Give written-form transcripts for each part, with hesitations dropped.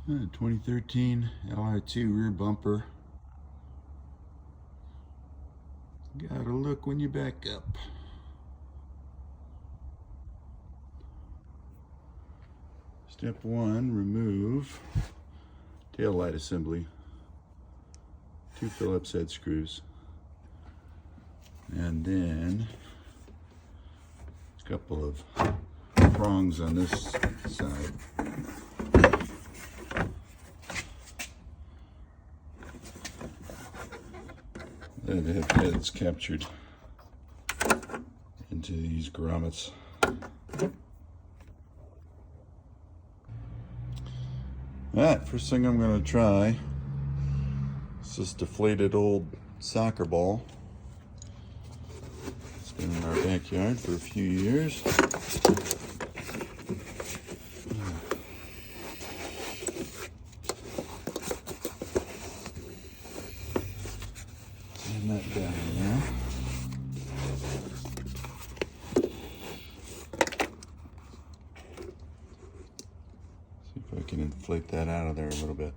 2013 LR2 Rear Bumper. Gotta look when you back up. Step 1, remove tail light assembly, 2 Phillips head screws, and then a couple of prongs on this side. They have heads captured into these grommets. Alright, first thing I'm going to try is this deflated old soccer ball. It's been in our backyard for a few years. And that down there. See if I can inflate that out of there a little bit.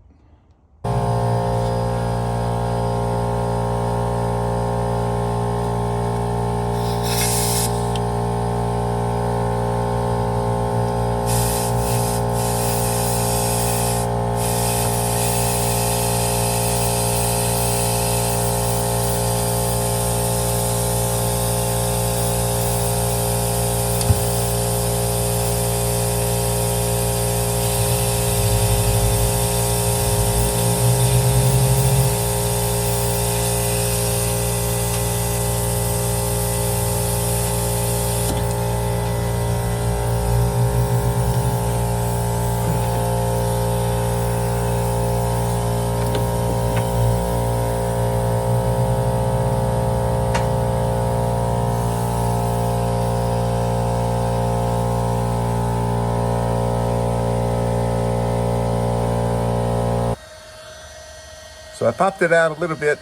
So I popped it out a little bit.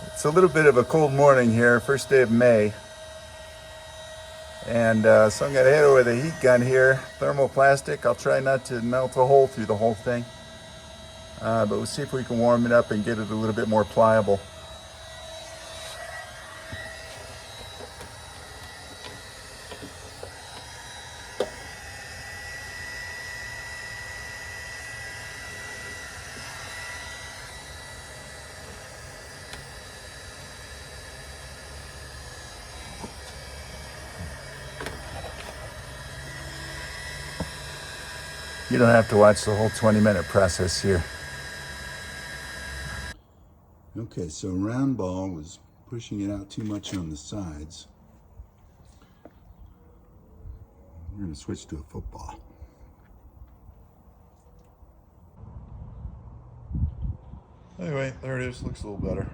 It's a little bit of a cold morning here, first day of May. And so I'm gonna hit it with a heat gun here, thermoplastic. I'll try not to melt a hole through the whole thing. But we'll see if we can warm it up and get it a little bit more pliable. You don't have to watch the whole 20-minute process here. Okay, so round ball was pushing it out too much on the sides. We're going to switch to a football. Anyway, there it is. Looks a little better.